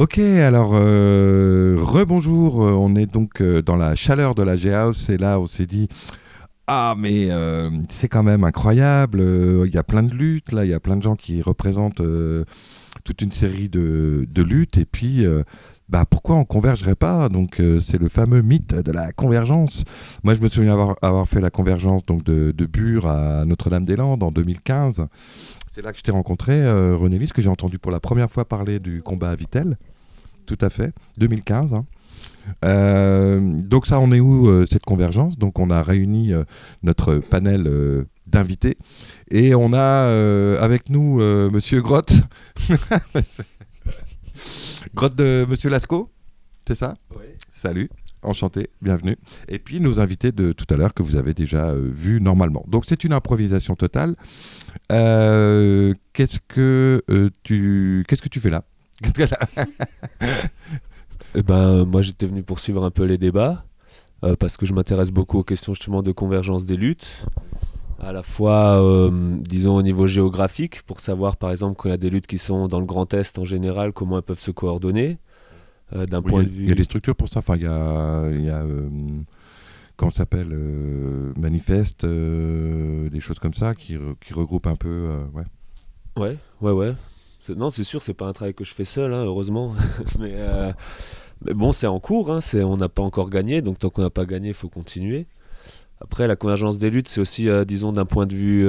Ok, alors rebonjour, on est donc dans la chaleur de la G-House et là on s'est dit, ah mais c'est quand même incroyable, il y a plein de luttes, là il y a plein de gens qui représentent toute une série de luttes et puis bah, pourquoi on convergerait pas? Donc c'est le fameux mythe de la convergence. Moi je me souviens avoir fait la convergence donc, de Bure à Notre-Dame-des-Landes en 2015. C'est là que je t'ai rencontré, René Lys, que j'ai entendu pour la première fois parler du combat à Vittel. Tout à fait, 2015. Hein. Donc ça, on est où cette convergence? Donc on a réuni notre panel d'invités et on a avec nous Monsieur Grotte, Grotte de Monsieur Lascaux, c'est ça? Oui. Salut, enchanté, bienvenue. Et puis nos invités de tout à l'heure que vous avez déjà vus normalement. Donc c'est une improvisation totale. Qu'est-ce que tu fais là? Moi j'étais venu poursuivre un peu les débats parce que je m'intéresse beaucoup aux questions justement de convergence des luttes, à la fois disons au niveau géographique pour savoir par exemple quand il y a des luttes qui sont dans le Grand Est en général comment elles peuvent se coordonner d'un point de vue. Il y a des structures pour ça. Enfin, il y a comment ça s'appelle manifeste, des choses comme ça qui regroupent un peu. Ouais. Non, c'est sûr, c'est pas un travail que je fais seul, hein, heureusement. mais bon, c'est en cours, hein, on n'a pas encore gagné, donc tant qu'on n'a pas gagné, il faut continuer. Après, la convergence des luttes, c'est aussi, disons, d'un point de vue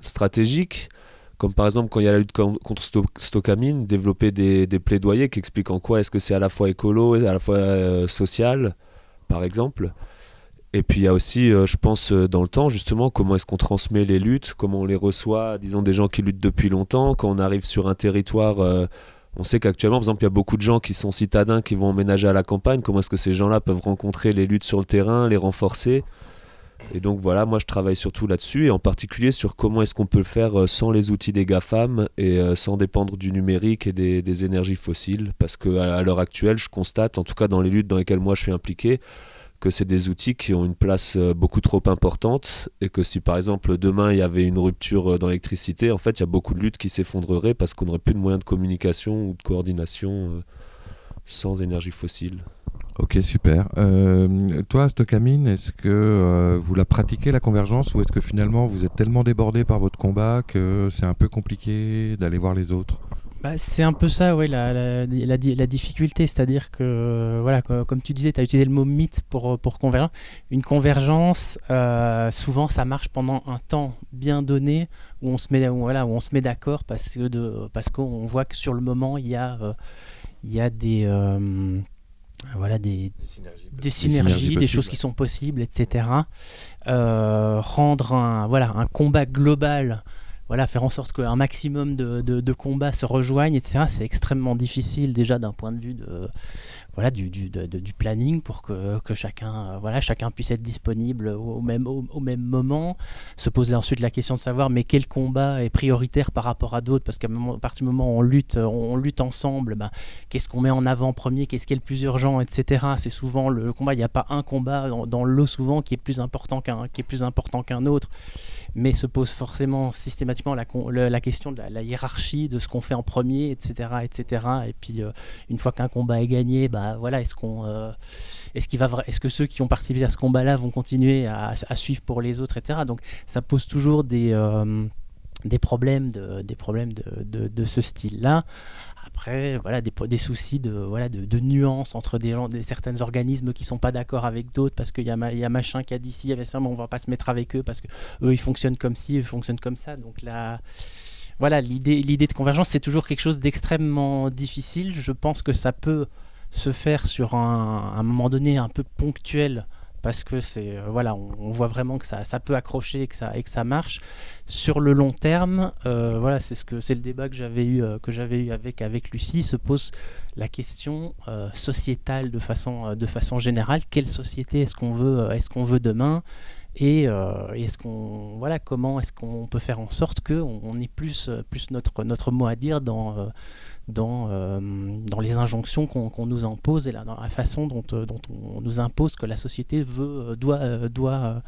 stratégique, comme par exemple quand il y a la lutte contre Stocamine, développer des plaidoyers qui expliquent en quoi est-ce que c'est à la fois écolo et à la fois social, par exemple. Et puis il y a aussi, je pense, dans le temps, justement, comment est-ce qu'on transmet les luttes, comment on les reçoit, disons des gens qui luttent depuis longtemps, quand on arrive sur un territoire, on sait qu'actuellement, par exemple, il y a beaucoup de gens qui sont citadins, qui vont emménager à la campagne, comment est-ce que ces gens-là peuvent rencontrer les luttes sur le terrain, les renforcer. Et donc voilà, moi je travaille surtout là-dessus, et en particulier sur comment est-ce qu'on peut le faire sans les outils des GAFAM, et sans dépendre du numérique et des énergies fossiles, parce qu'à l'heure actuelle, je constate, en tout cas dans les luttes dans lesquelles moi je suis impliqué, que c'est des outils qui ont une place beaucoup trop importante et que si par exemple demain il y avait une rupture dans l'électricité, en fait il y a beaucoup de luttes qui s'effondreraient parce qu'on n'aurait plus de moyens de communication ou de coordination sans énergie fossile. Ok, super. Toi, Stocamine, est-ce que vous la pratiquez la convergence ou est-ce que finalement vous êtes tellement débordé par votre combat que c'est un peu compliqué d'aller voir les autres? Bah, c'est un peu ça, ouais, la difficulté, c'est-à-dire que, voilà, comme tu disais, tu as utilisé le mot mythe pour converger. Une convergence, souvent, ça marche pendant un temps bien donné où on se met d'accord parce qu'on voit que sur le moment, il y a des synergies, des choses qui sont possibles, etc. Rendre un combat global, faire en sorte qu'un maximum de combats se rejoignent, etc. C'est extrêmement difficile déjà d'un point de vue du planning pour que chacun puisse être disponible au même moment. Se poser ensuite la question de savoir mais quel combat est prioritaire par rapport à d'autres, parce qu'à partir du moment où on lutte ensemble, qu'est-ce qu'on met en avant premier, qu'est-ce qui est le plus urgent, etc. C'est souvent le combat, il n'y a pas un combat dans le lot souvent qui est plus important qu'un autre, mais se pose forcément systématiquement la question de la hiérarchie, de ce qu'on fait en premier, etc. Et puis une fois qu'un combat est gagné, est-ce que ceux qui ont participé à ce combat-là vont continuer à suivre pour les autres, etc. Donc ça pose toujours des problèmes de ce style-là. Après, des soucis de nuances entre certains organismes qui sont pas d'accord avec d'autres parce qu'il y a machin qui a dit ci, il y avait ça, mais on va pas se mettre avec eux parce que eux ils fonctionnent comme ci, eux ils fonctionnent comme ça. Donc là, l'idée de convergence, c'est toujours quelque chose d'extrêmement difficile. Je pense que ça peut se faire sur un moment donné un peu ponctuel, parce que on voit vraiment que ça peut accrocher et que ça marche. Sur le long terme, c'est le débat que j'avais eu avec Lucie. Se pose la question sociétale de façon générale. Quelle société est-ce qu'on veut demain? est-ce qu'on, voilà, comment est-ce qu'on peut faire en sorte qu'on ait plus notre mot à dire dans les injonctions qu'on nous impose et là, dans la façon dont on nous impose que la société doit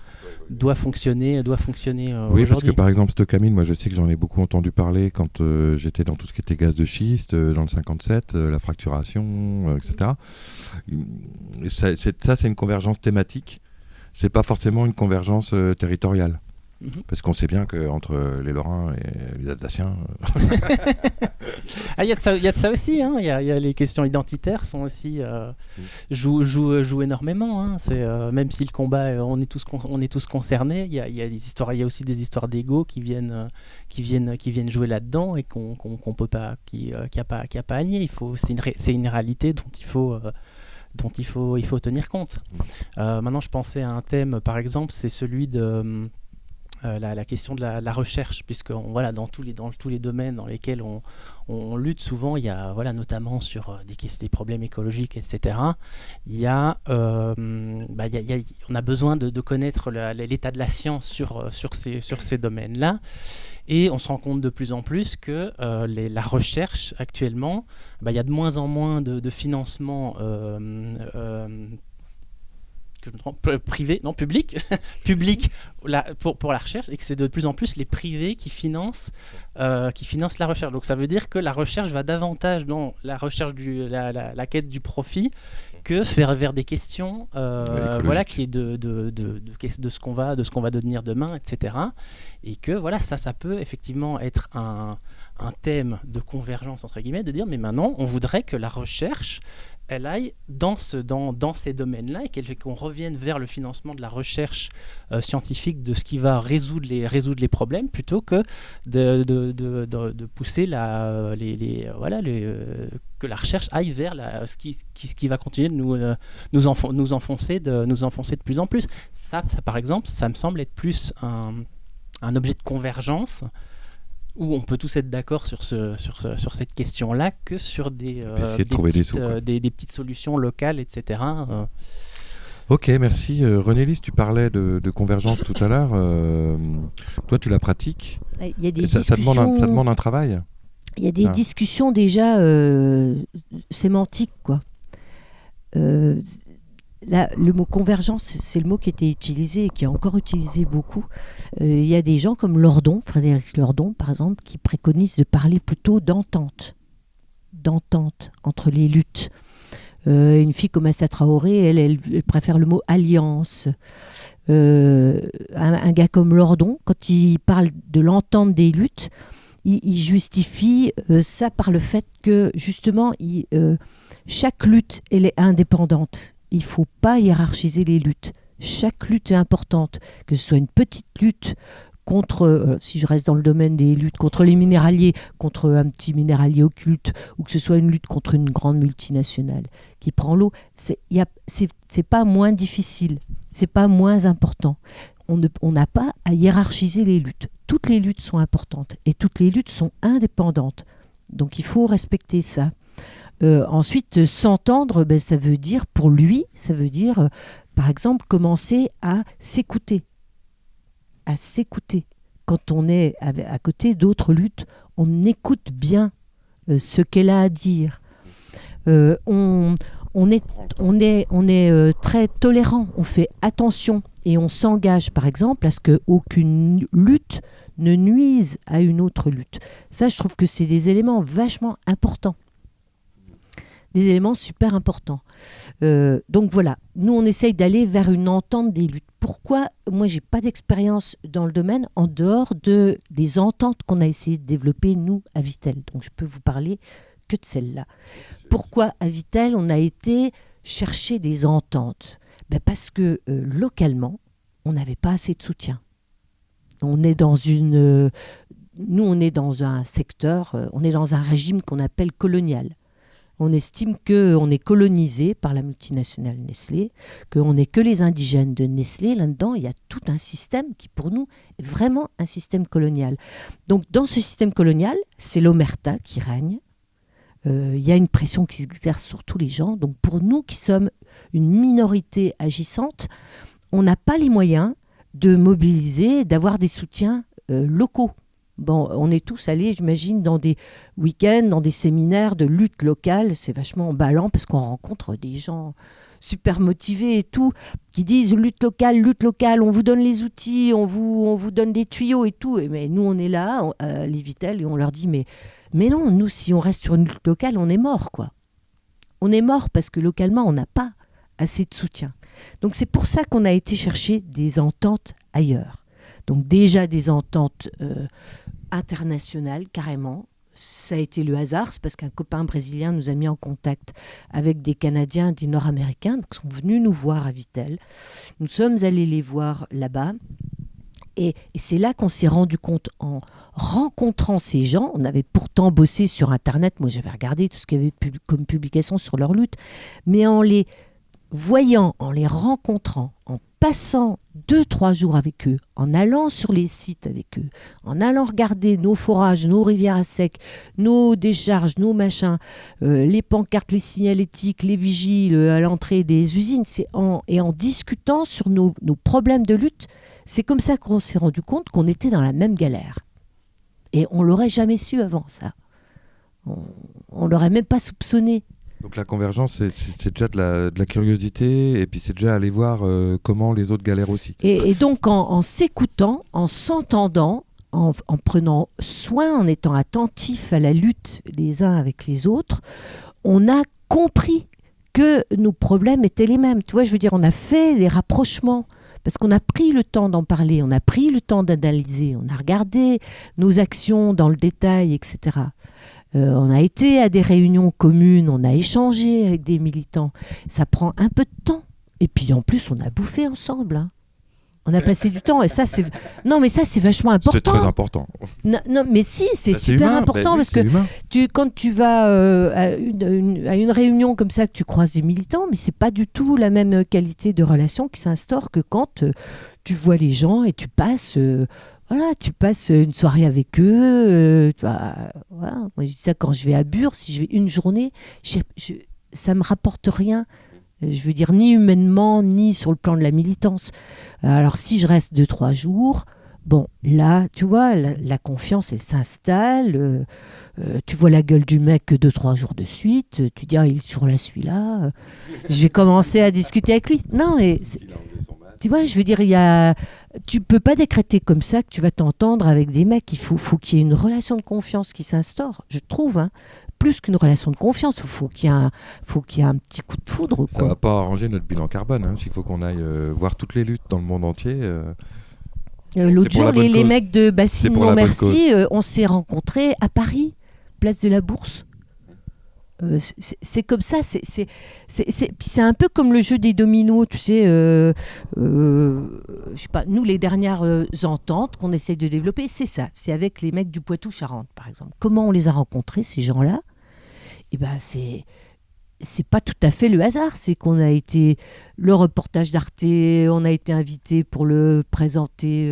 fonctionner Oui, aujourd'hui. parce que par exemple, Stocamine, moi je sais que j'en ai beaucoup entendu parler quand j'étais dans tout ce qui était gaz de schiste, dans le 57, la fracturation, etc. Ça, c'est une convergence thématique. C'est pas forcément une convergence territoriale. Parce qu'on sait bien qu'entre les Lorrains et les Alsaciens... Il y a de ça aussi. Hein. Il y a les questions identitaires sont aussi, jouent énormément. Hein. Même si le combat, on est tous concernés, il y a aussi des histoires d'ego qui viennent jouer là-dedans et qu'on peut pas, qui a pas à nier. C'est une réalité dont il faut tenir compte. Maintenant, je pensais à un thème, par exemple, c'est celui de la question de la recherche, puisque dans tous les domaines dans lesquels on lutte, souvent, il y a notamment sur des problèmes écologiques, etc. On a besoin de connaître l'état de la science sur ces domaines-là. Et on se rend compte de plus en plus que la recherche, actuellement, il y a de moins en moins de financement public pour la recherche, et que c'est de plus en plus les privés qui financent la recherche. Donc ça veut dire que la recherche va davantage dans la recherche la quête du profit que vers des questions qui est de ce qu'on va devenir demain, etc. Et que ça peut effectivement être un thème de convergence entre guillemets, de dire mais maintenant on voudrait que la recherche elle aille dans ces domaines-là et qu'on revienne vers le financement de la recherche scientifique de ce qui va résoudre les problèmes plutôt que de pousser que la recherche aille vers ce qui va continuer de nous enfoncer de plus en plus. Ça, par exemple, ça me semble être plus un objet de convergence où on peut tous être d'accord sur cette question-là que sur des petites solutions locales, etc. Ok, merci. René Lys, tu parlais de convergence tout à l'heure. Toi, tu la pratiques. Il y a des ça demande un travail. Il y a des discussions déjà sémantiques, quoi. Le mot convergence, c'est le mot qui était utilisé et qui est encore utilisé beaucoup. Il y a des gens comme Frédéric Lordon, par exemple, qui préconisent de parler plutôt d'entente entre les luttes. Une fille comme Assa Traoré, elle préfère le mot alliance. Un gars comme Lordon, quand il parle de l'entente des luttes, il justifie ça par le fait que, justement, chaque lutte, elle est indépendante. Il ne faut pas hiérarchiser les luttes. Chaque lutte est importante, que ce soit une petite lutte contre, si je reste dans le domaine des luttes, contre les minéraliers, contre un petit minéralier occulte, ou que ce soit une lutte contre une grande multinationale qui prend l'eau. C'est pas moins difficile, c'est pas moins important. On n'a pas à hiérarchiser les luttes. Toutes les luttes sont importantes et toutes les luttes sont indépendantes. Donc il faut respecter ça. Ensuite, s'entendre, ça veut dire, par exemple, commencer à s'écouter. Quand on est à côté d'autres luttes, on écoute bien ce qu'elle a à dire. On est très tolérant, on fait attention et on s'engage, par exemple, à ce qu'aucune lutte ne nuise à une autre lutte. Ça, je trouve que c'est des éléments vachement importants. Des éléments super importants. Donc voilà, nous on essaye d'aller vers une entente des luttes. Pourquoi ? Moi j'ai pas d'expérience dans le domaine en dehors des ententes qu'on a essayé de développer nous à Vittel. Donc je peux vous parler que de celle-là. Pourquoi à Vittel on a été chercher des ententes ? Parce que localement on n'avait pas assez de soutien. On est dans un secteur, on est dans un régime qu'on appelle colonial. On estime qu'on est colonisé par la multinationale Nestlé, qu'on n'est que les indigènes de Nestlé. Là-dedans, il y a tout un système qui, pour nous, est vraiment un système colonial. Donc, dans ce système colonial, c'est l'omerta qui règne. Il y a une pression qui s'exerce sur tous les gens. Donc, pour nous qui sommes une minorité agissante, on n'a pas les moyens de mobiliser, d'avoir des soutiens locaux. Bon, on est tous allés, j'imagine, dans des week-ends, dans des séminaires de lutte locale. C'est vachement emballant parce qu'on rencontre des gens super motivés et tout, qui disent lutte locale, on vous donne les outils, on vous donne des tuyaux et tout. Mais nous, on est là, les Vittel, et on leur dit, mais non, nous, si on reste sur une lutte locale, on est mort, quoi. On est mort parce que localement, on n'a pas assez de soutien. Donc c'est pour ça qu'on a été chercher des ententes ailleurs. Donc déjà des ententes internationales, carrément. Ça a été le hasard, c'est parce qu'un copain brésilien nous a mis en contact avec des Canadiens, des Nord-Américains, qui sont venus nous voir à Vittel. Nous sommes allés les voir là-bas. Et c'est là qu'on s'est rendu compte, en rencontrant ces gens, on avait pourtant bossé sur Internet, moi j'avais regardé tout ce qu'il y avait comme publication sur leur lutte, mais en les voyant, en les rencontrant, en passant 2-3 jours avec eux, en allant sur les sites avec eux, en allant regarder nos forages, nos rivières à sec, nos décharges, nos machins, les pancartes, les signalétiques, les vigiles à l'entrée des usines, et en discutant sur nos problèmes de lutte, c'est comme ça qu'on s'est rendu compte qu'on était dans la même galère. Et on ne l'aurait jamais su avant ça. On ne l'aurait même pas soupçonné. Donc la convergence, c'est déjà de la curiosité, et puis c'est déjà aller voir comment les autres galèrent aussi. Et donc en s'écoutant, en s'entendant, en prenant soin, en étant attentif à la lutte les uns avec les autres, on a compris que nos problèmes étaient les mêmes. Tu vois, je veux dire, on a fait les rapprochements. Parce qu'on a pris le temps d'en parler, on a pris le temps d'analyser, on a regardé nos actions dans le détail, etc. On a été à des réunions communes, on a échangé avec des militants. Ça prend un peu de temps. Et puis en plus, on a bouffé ensemble. Hein. On a passé du temps. Et ça, c'est... Non, mais ça, c'est vachement important. C'est très important. Non, mais si, c'est super humain. important Oui, parce que quand tu vas à une réunion comme ça, que tu croises des militants, mais c'est pas du tout la même qualité de relation qui s'instaure que quand tu vois les gens et tu passes une soirée avec eux. Voilà. Moi, je dis ça quand je vais à Bure, si je vais une journée, ça me rapporte rien. Je veux dire, ni humainement, ni sur le plan de la militance. Alors, si je reste 2-3 jours, bon, là, tu vois, la confiance, elle s'installe. Tu vois la gueule du mec 2-3 jours de suite. Tu dis, il est toujours là, celui-là. Je vais commencer à discuter avec lui. Non, mais... Tu vois, je veux dire, tu peux pas décréter comme ça que tu vas t'entendre avec des mecs. Il faut qu'il y ait une relation de confiance qui s'instaure, je trouve. Hein. Plus qu'une relation de confiance, il faut qu'il y ait un petit coup de foudre. Ça va pas arranger notre bilan carbone. S'il faut qu'on aille voir toutes les luttes dans le monde entier. L'autre jour, les mecs de Bassine Non Merci, on s'est rencontrés à Paris, place de la Bourse. C'est comme ça, c'est un peu comme le jeu des dominos, tu sais, je sais pas, nous les dernières ententes qu'on essaie de développer, c'est ça, c'est avec les mecs du Poitou-Charentes par exemple. Comment on les a rencontrés ces gens-là? Et ben c'est pas tout à fait le hasard, c'est qu'on a été le reportage d'Arte, on a été invité pour le présenter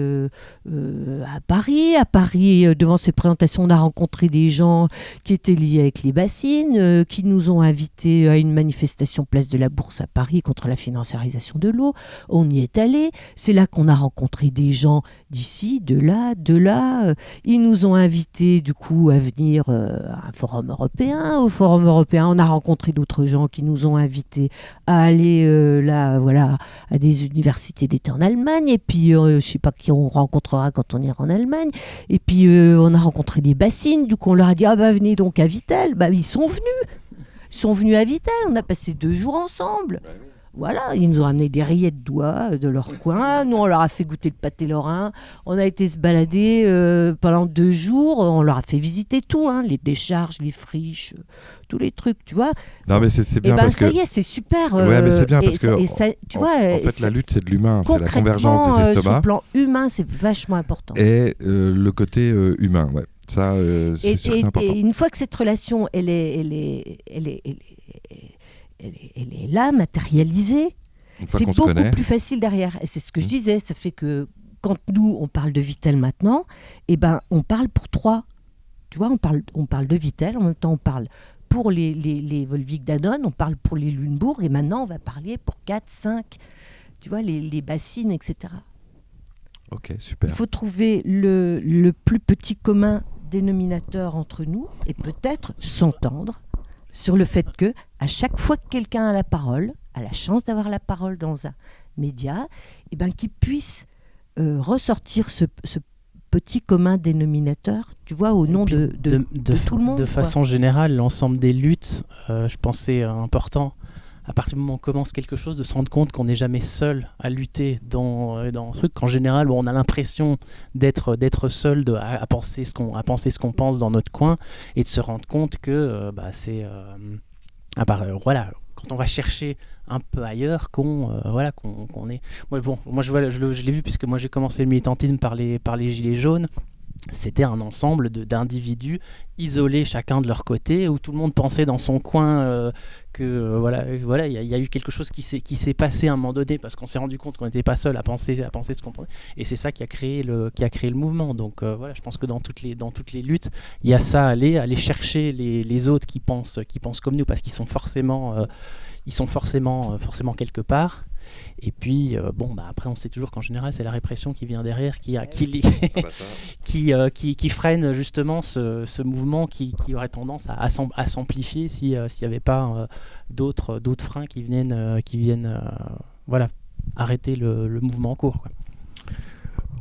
à Paris. À Paris, devant cette présentation, on a rencontré des gens qui étaient liés avec les bassines, qui nous ont invités à une manifestation place de la Bourse à Paris contre la financiarisation de l'eau. On y est allé. C'est là qu'on a rencontré des gens d'ici, de là. Ils nous ont invités du coup à venir à un forum européen. Au forum européen, on a rencontré d'autres gens qui nous ont invités à aller voilà, à des universités d'été en Allemagne, et puis je sais pas qui on rencontrera quand on ira en Allemagne, et puis on a rencontré des bassines, du coup on leur a dit venez donc à Vittel. Ils sont venus à Vittel, on a passé 2 jours ensemble. Voilà, ils nous ont amené des rillettes d'oie de leur coin. Nous, on leur a fait goûter le pâté lorrain. On a été se balader pendant 2 jours. On leur a fait visiter tout, les décharges, les friches, tous les trucs, tu vois. Non, mais c'est bien parce que... ça y est, c'est super. Ouais, mais c'est bien parce que... tu vois, en fait, la lutte, c'est de l'humain. C'est la convergence des estomacs. Sur le plan humain, c'est vachement important. Et le côté humain, ouais. Ça, c'est sûr que c'est important. Et une fois que cette relation, elle est là, matérialisée, c'est beaucoup plus facile derrière. Et c'est ce que je disais, ça fait que quand nous, on parle de Vittel maintenant, on parle pour 3. Tu vois, on parle de Vittel, en même temps on parle pour les Volvic Danone, on parle pour les Lunebourg, et maintenant on va parler pour 4, 5, tu vois, les bassines, etc. Ok, super. Il faut trouver le plus petit commun dénominateur entre nous et peut-être s'entendre sur le fait que à chaque fois que quelqu'un a la parole, a la chance d'avoir la parole dans un média, et ben, qu'il puisse ressortir ce petit commun dénominateur, tu vois, au nom de tout le monde. De façon générale, l'ensemble des luttes, je pensais important, à partir du moment où on commence quelque chose, de se rendre compte qu'on n'est jamais seul à lutter dans ce truc, qu'en général, on a l'impression d'être seul à penser ce qu'on pense dans notre coin, et de se rendre compte que c'est... voilà, quand on va chercher un peu ailleurs, qu'on est... Moi je l'ai vu, puisque moi j'ai commencé le militantisme par les gilets jaunes. C'était un ensemble d'individus isolés chacun de leur côté, où tout le monde pensait dans son coin il y a eu quelque chose qui s'est passé à un moment donné, parce qu'on s'est rendu compte qu'on n'était pas seul à penser ce qu'on pensait, et c'est ça qui a créé le mouvement. Donc je pense que dans toutes les luttes, il y a ça, aller chercher les autres qui pensent comme nous, parce qu'ils sont forcément quelque part. Et puis après on sait toujours qu'en général c'est la répression qui vient derrière qui freine justement ce mouvement qui aurait tendance à s'amplifier s'il n'y avait pas d'autres freins qui viennent arrêter le mouvement en cours, quoi.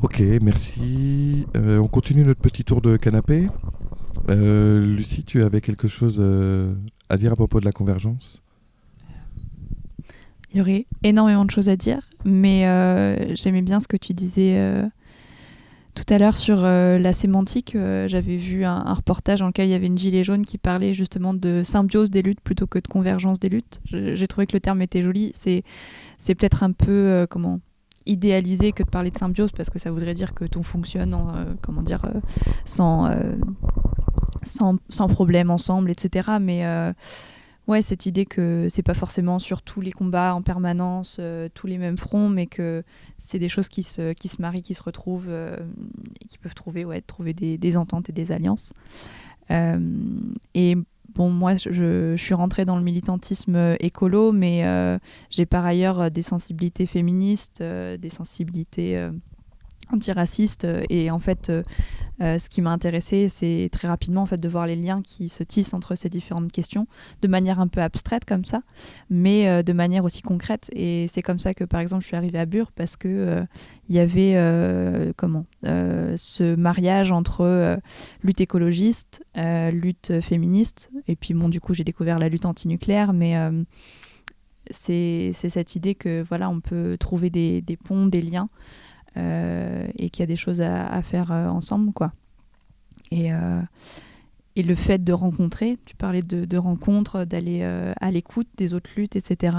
Ok, merci. On continue notre petit tour de canapé. Lucie, tu avais quelque chose à dire à propos de la convergence ? Il y aurait énormément de choses à dire, mais j'aimais bien ce que tu disais tout à l'heure sur la sémantique. J'avais vu un reportage dans lequel il y avait une gilet jaune qui parlait justement de symbiose des luttes plutôt que de convergence des luttes. J'ai trouvé que le terme était joli. C'est peut-être un peu idéalisé que de parler de symbiose, parce que ça voudrait dire que tout fonctionne sans problème ensemble, etc. Mais cette idée que c'est pas forcément sur tous les combats en permanence, tous les mêmes fronts, mais que c'est des choses qui se marient, qui se retrouvent et qui peuvent trouver des ententes et des alliances. Et bon, moi, je suis rentrée dans le militantisme écolo, mais j'ai par ailleurs des sensibilités féministes, des sensibilités antiracistes, et en fait ce qui m'a intéressée, c'est très rapidement en fait de voir les liens qui se tissent entre ces différentes questions, de manière un peu abstraite comme ça, mais de manière aussi concrète. Et c'est comme ça que par exemple je suis arrivée à Bure, parce que il y avait ce mariage entre lutte écologiste, lutte féministe, et puis du coup j'ai découvert la lutte antinucléaire, mais c'est cette idée que on peut trouver des ponts, des liens, et qu'il y a des choses à faire ensemble, quoi. Et le fait de rencontrer, tu parlais de rencontres, d'aller à l'écoute des autres luttes, etc.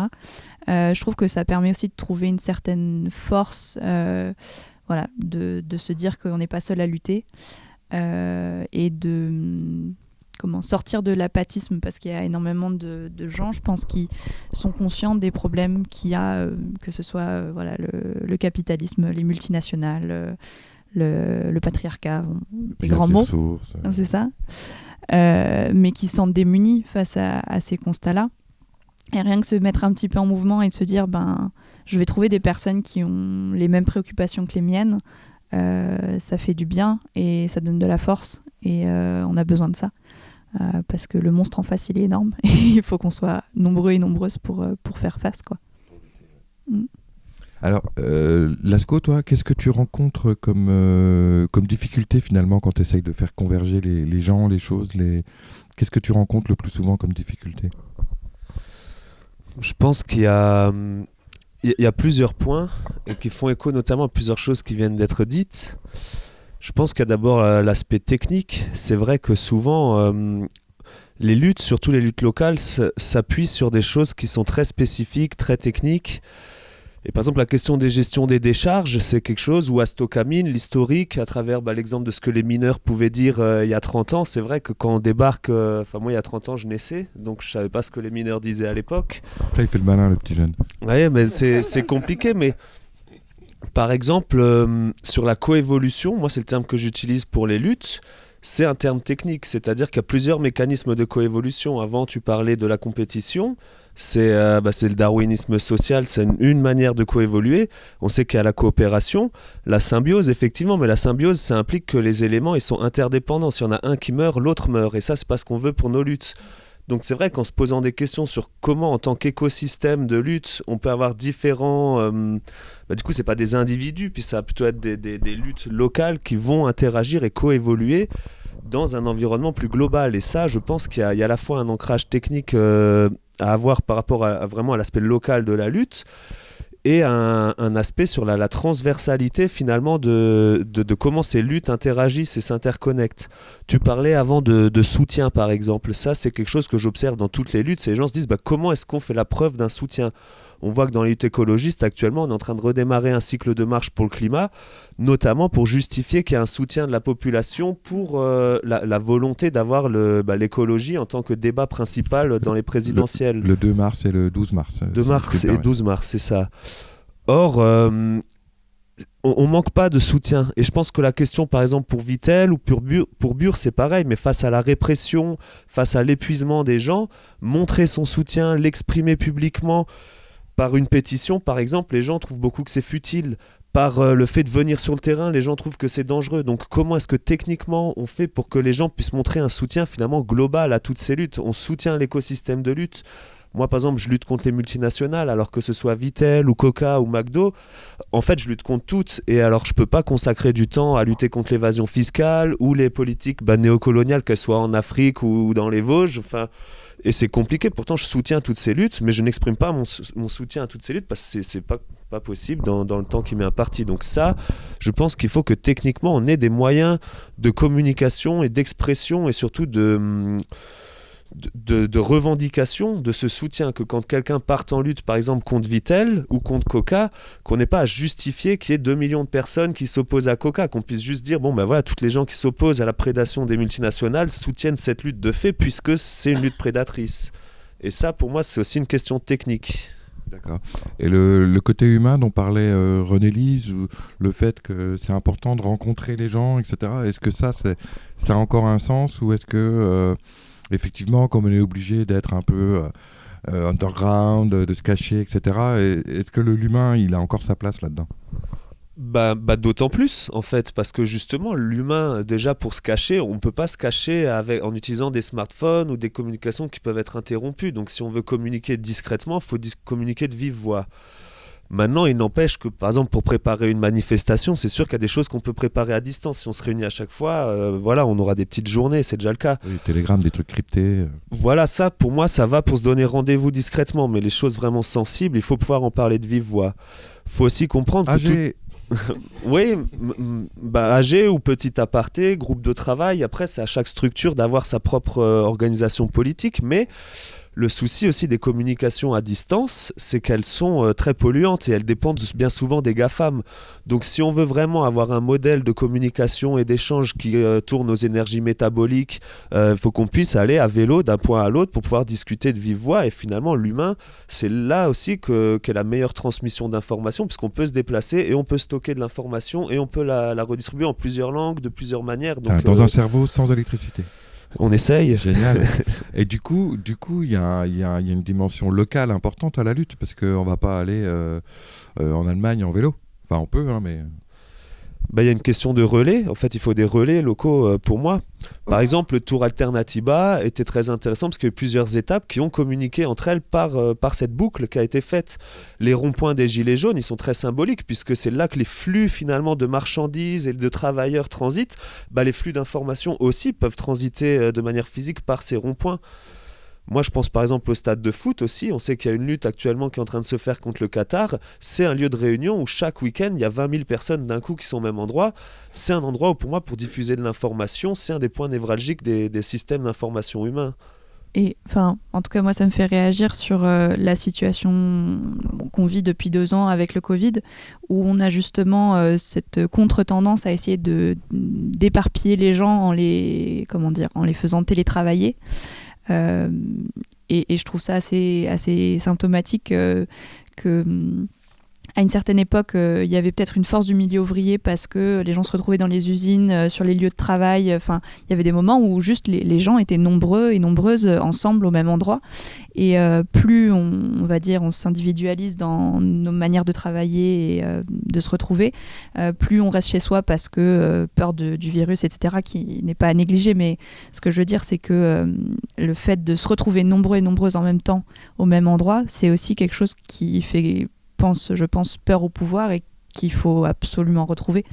Je trouve que ça permet aussi de trouver une certaine force, de se dire qu'on n'est pas seul à lutter, et de sortir de l'apathisme, parce qu'il y a énormément de gens, je pense, qui sont conscients des problèmes qu'il y a, que ce soit le capitalisme, les multinationales, le patriarcat, des grands mots, c'est ça, mais qui se sentent démunis face à ces constats-là. Et rien que se mettre un petit peu en mouvement et de se dire je vais trouver des personnes qui ont les mêmes préoccupations que les miennes, ça fait du bien et ça donne de la force, et on a besoin de ça. Parce que le monstre en face, il est énorme, et il faut qu'on soit nombreux et nombreuses pour faire face, quoi. Alors, Lasco, toi, qu'est-ce que tu rencontres comme difficulté finalement quand tu essayes de faire converger les gens, les choses, qu'est-ce que tu rencontres le plus souvent comme difficulté ? Je pense qu'il y a plusieurs points et qui font écho notamment à plusieurs choses qui viennent d'être dites. Je pense qu'il y a d'abord l'aspect technique. C'est vrai que souvent, les luttes, surtout les luttes locales, s'appuient sur des choses qui sont très spécifiques, très techniques. Et par exemple, la question des gestions des décharges, c'est quelque chose où Astocamine, l'historique, à travers l'exemple de ce que les mineurs pouvaient dire il y a 30 ans, c'est vrai que quand on débarque... moi, il y a 30 ans, je naissais, donc je ne savais pas ce que les mineurs disaient à l'époque. Après, il fait le malin, le petit jeune. Oui, mais c'est compliqué, mais... Par exemple, sur la coévolution, moi c'est le terme que j'utilise pour les luttes, c'est un terme technique, c'est-à-dire qu'il y a plusieurs mécanismes de coévolution. Avant, tu parlais de la compétition, c'est le darwinisme social, c'est une manière de coévoluer. On sait qu'il y a la coopération, la symbiose effectivement, mais la symbiose ça implique que les éléments ils sont interdépendants. Si y en a un qui meurt, l'autre meurt, et ça c'est pas ce qu'on veut pour nos luttes. Donc c'est vrai qu'en se posant des questions sur comment en tant qu'écosystème de lutte on peut avoir différents... du coup c'est pas des individus, puis ça va plutôt être des luttes locales qui vont interagir et coévoluer dans un environnement plus global. Et ça je pense qu'il y a à la fois un ancrage technique à avoir par rapport à vraiment à l'aspect local de la lutte, et un aspect sur la transversalité finalement de comment ces luttes interagissent et s'interconnectent. Tu parlais avant de soutien par exemple, ça c'est quelque chose que j'observe dans toutes les luttes, c'est les gens se disent comment est-ce qu'on fait la preuve d'un soutien. On voit que dans les luttes écologistes actuellement on est en train de redémarrer un cycle de marche pour le climat, notamment pour justifier qu'il y a un soutien de la population pour la volonté d'avoir l'écologie en tant que débat principal dans les présidentielles. Le 2 mars et le 12 mars. 2 mars et 12 mars, c'est ça. Or, on manque pas de soutien. Et je pense que la question, par exemple, pour Vittel ou pour Bure, c'est pareil, mais face à la répression, face à l'épuisement des gens, montrer son soutien, l'exprimer publiquement par une pétition, par exemple, les gens trouvent beaucoup que c'est futile. Par le fait de venir sur le terrain, les gens trouvent que c'est dangereux. Donc comment est-ce que techniquement on fait pour que les gens puissent montrer un soutien finalement global à toutes ces luttes ? On soutient l'écosystème de lutte. Moi, par exemple, je lutte contre les multinationales, alors que ce soit Vittel ou Coca ou McDo. En fait, je lutte contre toutes. Et alors, je peux pas consacrer du temps à lutter contre l'évasion fiscale ou les politiques néocoloniales, qu'elles soient en Afrique ou dans les Vosges. Enfin, et c'est compliqué. Pourtant, je soutiens toutes ces luttes, mais je n'exprime pas mon soutien à toutes ces luttes parce que c'est pas possible dans le temps qui m'est imparti. Donc ça, je pense qu'il faut que techniquement, on ait des moyens de communication et d'expression et surtout de revendication de ce soutien, que quand quelqu'un part en lutte par exemple contre Vittel ou contre Coca, qu'on n'ait pas à justifier qu'il y ait 2 millions de personnes qui s'opposent à Coca, qu'on puisse juste dire voilà, toutes les gens qui s'opposent à la prédation des multinationales soutiennent cette lutte de fait puisque c'est une lutte prédatrice. Et ça pour moi c'est aussi une question technique. D'accord. Et le côté humain dont parlait René-Lise, ou le fait que c'est important de rencontrer les gens, etc., est-ce que ça a encore un sens, ou est-ce que effectivement, comme on est obligé d'être un peu underground, de se cacher, etc., est-ce que l'humain, il a encore sa place là-dedans ? D'autant plus, en fait, parce que justement, l'humain, déjà pour se cacher, on ne peut pas se cacher en utilisant des smartphones ou des communications qui peuvent être interrompues. Donc si on veut communiquer discrètement, il faut communiquer de vive voix. Maintenant, il n'empêche que, par exemple, pour préparer une manifestation, c'est sûr qu'il y a des choses qu'on peut préparer à distance. Si on se réunit à chaque fois, on aura des petites journées, c'est déjà le cas. Oui, Telegram, des trucs cryptés. Voilà, ça, pour moi, ça va pour se donner rendez-vous discrètement. Mais les choses vraiment sensibles, il faut pouvoir en parler de vive voix. Il faut aussi comprendre que oui, AG ou petit aparté, groupe de travail, après c'est à chaque structure d'avoir sa propre organisation politique, mais le souci aussi des communications à distance, c'est qu'elles sont très polluantes et elles dépendent bien souvent des GAFAM. Donc si on veut vraiment avoir un modèle de communication et d'échange qui tourne aux énergies métaboliques, il faut qu'on puisse aller à vélo d'un point à l'autre pour pouvoir discuter de vive voix. Et finalement, l'humain, c'est là aussi qu'est la meilleure transmission d'informations, puisqu'on peut se déplacer et on peut stocker de l'information et on peut la redistribuer en plusieurs langues, de plusieurs manières. Donc, dans un cerveau sans électricité. On essaye. Génial. Et du coup, il y a une dimension locale importante à la lutte, parce qu'on ne va pas aller en Allemagne en vélo. Enfin, on peut, mais... Il y a une question de relais. En fait, il faut des relais locaux pour moi. Par exemple, le Tour Alternativa était très intéressant parce qu'il y a eu plusieurs étapes qui ont communiqué entre elles par cette boucle qui a été faite. Les ronds-points des Gilets jaunes, ils sont très symboliques puisque c'est là que les flux finalement de marchandises et de travailleurs transitent. Les flux d'informations aussi peuvent transiter de manière physique par ces ronds-points. Moi, je pense par exemple au stade de foot aussi. On sait qu'il y a une lutte actuellement qui est en train de se faire contre le Qatar. C'est un lieu de réunion où chaque week-end, il y a 20 000 personnes d'un coup qui sont au même endroit. C'est un endroit où, pour moi, pour diffuser de l'information, c'est un des points névralgiques des systèmes d'information humains. Et en tout cas, moi, ça me fait réagir sur la situation qu'on vit depuis 2 ans avec le Covid, où on a justement cette contre-tendance à essayer d'éparpiller les gens en les faisant télétravailler. Et je trouve ça assez symptomatique que à une certaine époque, il y avait peut-être une force du milieu ouvrier parce que les gens se retrouvaient dans les usines, sur les lieux de travail. Enfin, il y avait des moments où juste les gens étaient nombreux et nombreuses ensemble au même endroit. Et plus on va dire, on s'individualise dans nos manières de travailler et de se retrouver, plus on reste chez soi parce que peur du virus, etc., qui n'est pas à négliger. Mais ce que je veux dire, c'est que le fait de se retrouver nombreux et nombreuses en même temps au même endroit, c'est aussi quelque chose qui fait... je pense, peur au pouvoir et qu'il faut absolument retrouver.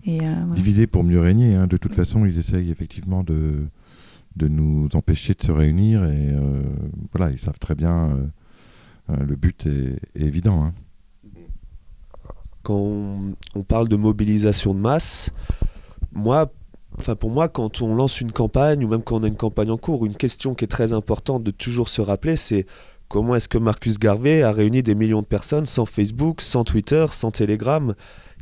Et, voilà. Diviser pour mieux régner. Hein. De toute façon, ils essayent effectivement de nous empêcher de se réunir et voilà, ils savent très bien, le but est évident. Hein. Quand on parle de mobilisation de masse, pour moi, quand on lance une campagne ou même quand on a une campagne en cours, une question qui est très importante de toujours se rappeler, c'est comment est-ce que Marcus Garvey a réuni des millions de personnes sans Facebook, sans Twitter, sans Telegram ?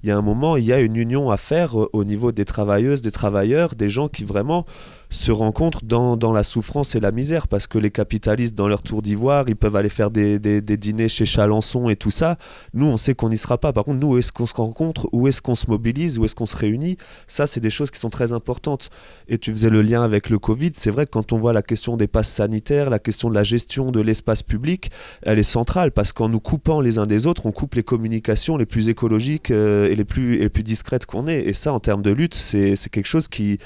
Il y a un moment, il y a une union à faire au niveau des travailleuses, des travailleurs, des gens qui vraiment se rencontrent dans la souffrance et la misère, parce que les capitalistes, dans leur tour d'ivoire, ils peuvent aller faire des dîners chez Chalençon et tout ça. Nous, on sait qu'on n'y sera pas. Par contre, nous, où est-ce qu'on se rencontre ? Où est-ce qu'on se mobilise ? Où est-ce qu'on se réunit ? Ça, c'est des choses qui sont très importantes. Et tu faisais le lien avec le Covid. C'est vrai que quand on voit la question des passes sanitaires, la question de la gestion de l'espace public, elle est centrale, parce qu'en nous coupant les uns des autres, on coupe les communications les plus écologiques et les plus discrètes qu'on ait. Et ça, en termes de lutte, c'est quelque chose qui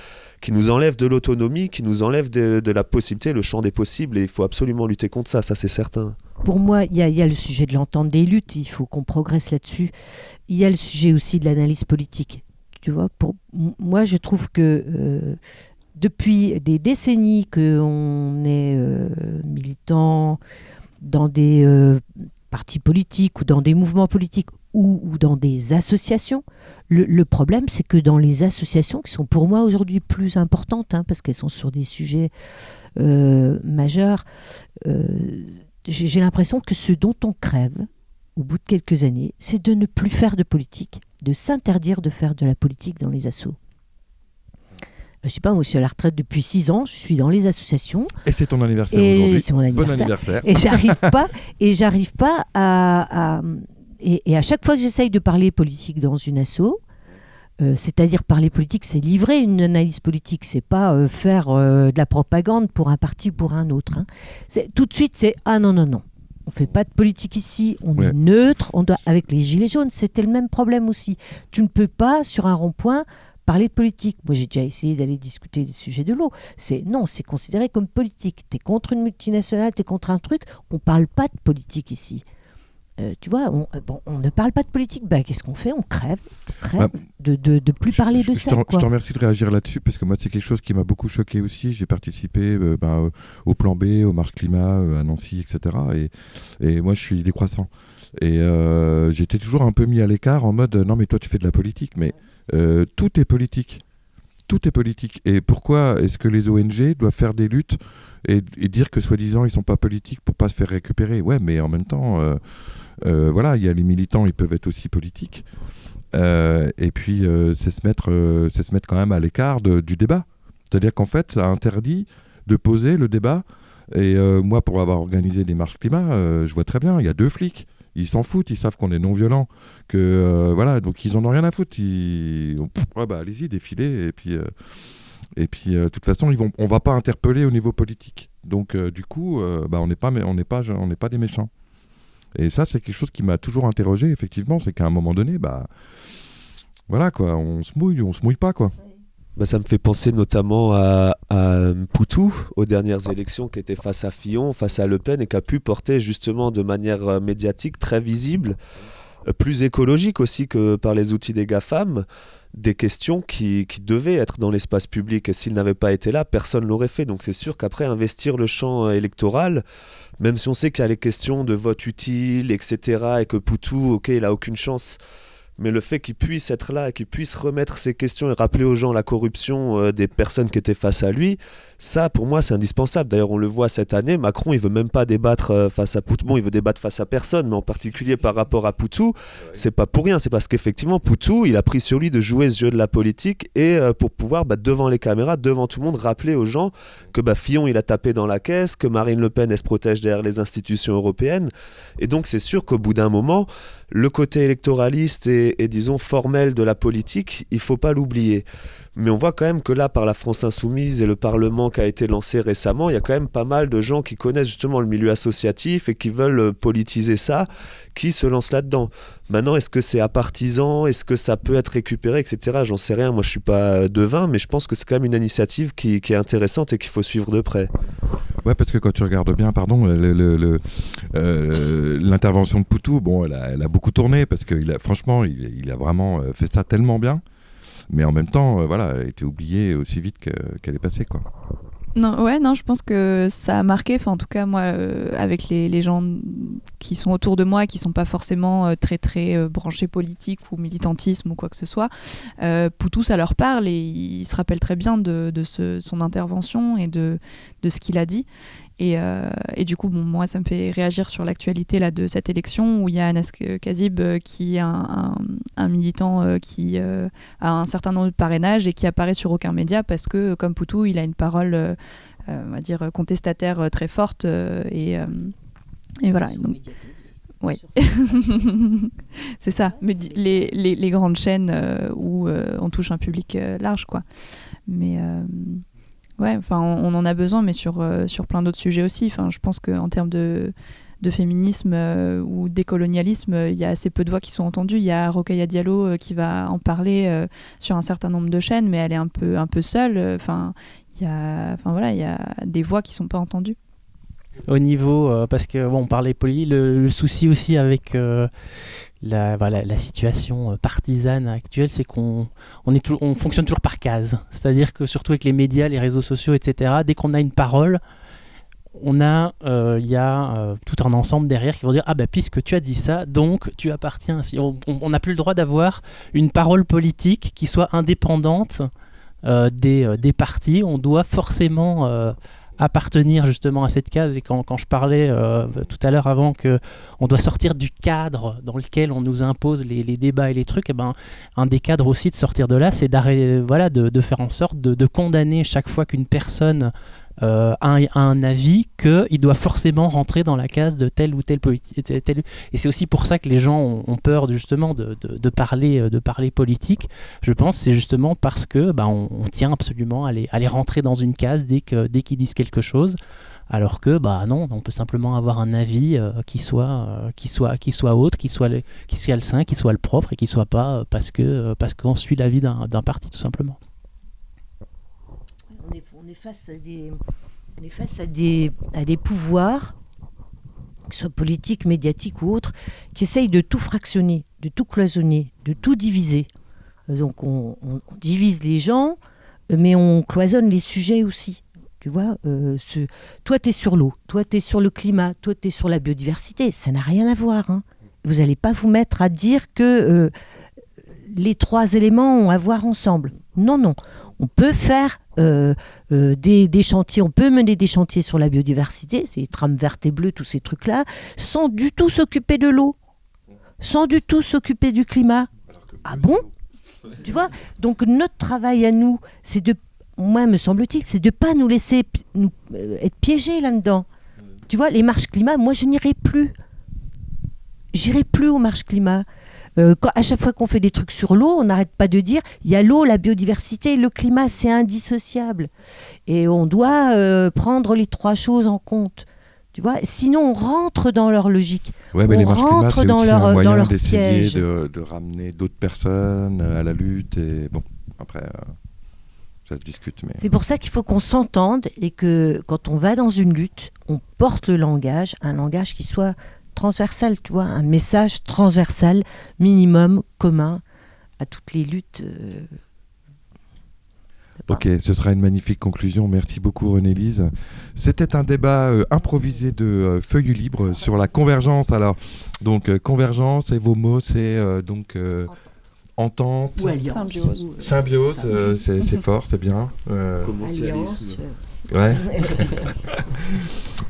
nous enlève de l'autonomie, qui nous enlève de la possibilité, le champ des possibles, et il faut absolument lutter contre ça, c'est certain. Pour moi, il y a le sujet de l'entente des luttes, il faut qu'on progresse là-dessus. Il y a le sujet aussi de l'analyse politique. Tu vois, moi, je trouve que depuis des décennies qu'on est militant dans des partis politiques ou dans des mouvements politiques ou dans des associations, le problème, c'est que dans les associations, qui sont pour moi aujourd'hui plus importantes, hein, parce qu'elles sont sur des sujets majeurs, j'ai l'impression que ce dont on crève, au bout de quelques années, c'est de ne plus faire de politique, de s'interdire de faire de la politique dans les assos. Je sais pas, moi je suis à la retraite depuis 6 ans, je suis dans les associations. Et c'est ton anniversaire aujourd'hui. C'est mon anniversaire. Bon anniversaire. Et j'arrive pas à et à chaque fois que j'essaye de parler politique dans une asso, c'est-à-dire parler politique, c'est livrer une analyse politique, c'est pas faire de la propagande pour un parti ou pour un autre. Hein. Tout de suite, c'est ah non, on fait pas de politique ici, on est neutre. Avec les gilets jaunes, c'était le même problème aussi. Tu ne peux pas sur un rond-point parler de politique. Moi, j'ai déjà essayé d'aller discuter des sujets de l'eau. C'est considéré comme politique. Tu es contre une multinationale, tu es contre un truc. On parle pas de politique ici. Tu vois, on ne parle pas de politique. Qu'est-ce qu'on fait ? On crève de plus parler de ça. Je te remercie de réagir là-dessus, parce que moi, c'est quelque chose qui m'a beaucoup choqué aussi. J'ai participé au plan B, aux marches climat à Nancy, etc. Et moi, je suis décroissant. Et j'étais toujours un peu mis à l'écart en mode non, mais toi, tu fais de la politique. Mais tout est politique. Tout est politique. Et pourquoi est-ce que les ONG doivent faire des luttes et dire que soi-disant ils sont pas politiques pour pas se faire récupérer ? Ouais, mais en même temps, voilà, il y a les militants, ils peuvent être aussi politiques. Et puis c'est se mettre quand même à l'écart du débat. C'est-à-dire qu'en fait, ça interdit de poser le débat. Et moi, pour avoir organisé des marches climat, je vois très bien, il y a 2 flics. Ils s'en foutent, ils savent qu'on est non-violent, que voilà, donc ils en ont rien à foutre. Allez-y, défilez, et puis de toute façon, on va pas interpeller au niveau politique. Donc du coup, on n'est pas des méchants. Et ça, c'est quelque chose qui m'a toujours interrogé. Effectivement, c'est qu'à un moment donné, voilà quoi, on se mouille pas quoi. Ça me fait penser notamment à Poutou, aux dernières élections, qui était face à Fillon, face à Le Pen, et qui a pu porter justement de manière médiatique très visible, plus écologique aussi que par les outils des GAFAM, des questions qui devaient être dans l'espace public. Et s'ils n'avaient pas été là, personne ne l'aurait fait. Donc c'est sûr qu'après, investir le champ électoral, même si on sait qu'il y a les questions de vote utile, etc., et que Poutou, il n'a aucune chance... Mais le fait qu'il puisse être là et qu'il puisse remettre ces questions et rappeler aux gens la corruption des personnes qui étaient face à lui, Ça, pour moi, c'est indispensable. D'ailleurs, on le voit cette année, Macron, il veut même pas débattre face à Poutou. Bon, il veut débattre face à personne, mais en particulier par rapport à Poutou, c'est pas pour rien. C'est parce qu'effectivement, Poutou, il a pris sur lui de jouer ce jeu de la politique et pour pouvoir, devant les caméras, devant tout le monde, rappeler aux gens que Fillon, il a tapé dans la caisse, que Marine Le Pen, elle se protège derrière les institutions européennes. Et donc, c'est sûr qu'au bout d'un moment, le côté électoraliste et disons formel de la politique, il faut pas l'oublier. Mais on voit quand même que là, par la France Insoumise et le Parlement qui a été lancé récemment, il y a quand même pas mal de gens qui connaissent justement le milieu associatif et qui veulent politiser ça, qui se lancent là-dedans. Maintenant, est-ce que c'est apartisan? Est-ce que ça peut être récupéré, etc. J'en sais rien, moi je suis pas devin, mais je pense que c'est quand même une initiative qui est intéressante et qu'il faut suivre de près. Ouais, parce que quand tu regardes bien, l'intervention de Poutou, bon, elle a beaucoup tourné, parce que franchement, il a vraiment fait ça tellement bien. Mais en même temps, elle a été oubliée aussi vite qu'elle est passée, quoi. Non, je pense que ça a marqué. Enfin, en tout cas, moi, avec les gens qui sont autour de moi, qui sont pas forcément très très branchés politique ou militantisme ou quoi que ce soit, Poutou, ça leur parle et ils se rappellent très bien de son intervention et de ce qu'il a dit. Et du coup, moi, ça me fait réagir sur l'actualité là, de cette élection où il y a Anas Kazib qui est un militant qui a un certain nombre de parrainages et qui apparaît sur aucun média parce que, comme Poutou, il a une parole, on va dire, contestataire très forte. Et voilà. Donc, ouais. C'est ça. Mais les grandes chaînes où on touche un public large, quoi. Mais... ouais, enfin, on en a besoin, mais sur plein d'autres sujets aussi. Enfin, je pense qu'en termes de féminisme ou décolonialisme, il y a assez peu de voix qui sont entendues. Il y a Rokhaya Diallo qui va en parler sur un certain nombre de chaînes, mais elle est un peu seule. Il y a des voix qui ne sont pas entendues. Au niveau, parce que on parlait le souci aussi avec la situation partisane actuelle, c'est qu'on fonctionne toujours par cases. C'est-à-dire que surtout avec les médias, les réseaux sociaux, etc., dès qu'on a une parole, il y a tout un ensemble derrière qui vont dire puisque tu as dit ça, donc tu appartiens ainsi. On n'a plus le droit d'avoir une parole politique qui soit indépendante des partis. On doit forcément appartenir justement à cette case. Et quand je parlais tout à l'heure avant qu'on doit sortir du cadre dans lequel on nous impose les débats et les trucs, un des cadres aussi de sortir de là, c'est de faire en sorte de condamner chaque fois qu'une personne a un avis, qu'il doit forcément rentrer dans la case de telle ou telle politique. Et c'est aussi pour ça que les gens ont peur justement de parler politique. Je pense c'est justement parce que on tient absolument à les rentrer dans une case dès qu'ils disent quelque chose. Alors que non, on peut simplement avoir un avis qui soit autre, qui soit le sain, qui soit le propre et qui soit pas parce qu'on suit l'avis d'un parti tout simplement. On est face à des pouvoirs, que ce soit politiques, médiatiques ou autres, qui essayent de tout fractionner, de tout cloisonner, de tout diviser. Donc on divise les gens, mais on cloisonne les sujets aussi. Tu vois, toi tu es sur l'eau, toi tu es sur le climat, toi tu es sur la biodiversité, ça n'a rien à voir. Hein. Vous n'allez pas vous mettre à dire que les trois éléments ont à voir ensemble. Non. On peut faire des chantiers, on peut mener des chantiers sur la biodiversité, ces trames vertes et bleues, tous ces trucs-là, sans du tout s'occuper de l'eau, sans du tout s'occuper du climat. Ah bon ? Tu vois ? Donc notre travail à nous, c'est moi me semble-t-il, c'est de ne pas nous laisser être piégés là-dedans. Tu vois, les marches climat, moi je n'irai plus. J'irai plus aux marches climat. À chaque fois qu'on fait des trucs sur l'eau, on n'arrête pas de dire il y a l'eau, la biodiversité, le climat, c'est indissociable. Et on doit prendre les trois choses en compte. Tu vois, sinon on rentre dans leur logique. Ouais, mais les marches climat, c'est dans aussi leur, un moyen d'essayer piège. De ramener d'autres personnes à la lutte. Et bon, après, ça se discute. Mais... C'est pour ça qu'il faut qu'on s'entende et que quand on va dans une lutte, on porte le langage, un langage qui soit transversal, tu vois, un message transversal, minimum, commun à toutes les luttes. Ok, ce sera une magnifique conclusion. Merci beaucoup René-Lise. C'était un débat improvisé de Feuilles Libres sur la convergence. Alors, donc convergence et vos mots, c'est entente, ou alliance. symbiose, c'est fort, c'est bien. Commensalisme. Ouais.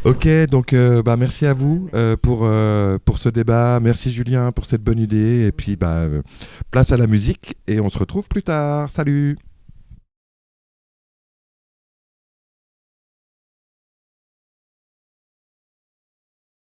Ok, donc merci à vous pour ce débat. Merci Julien pour cette bonne idée. Et puis place à la musique et on se retrouve plus tard. Salut.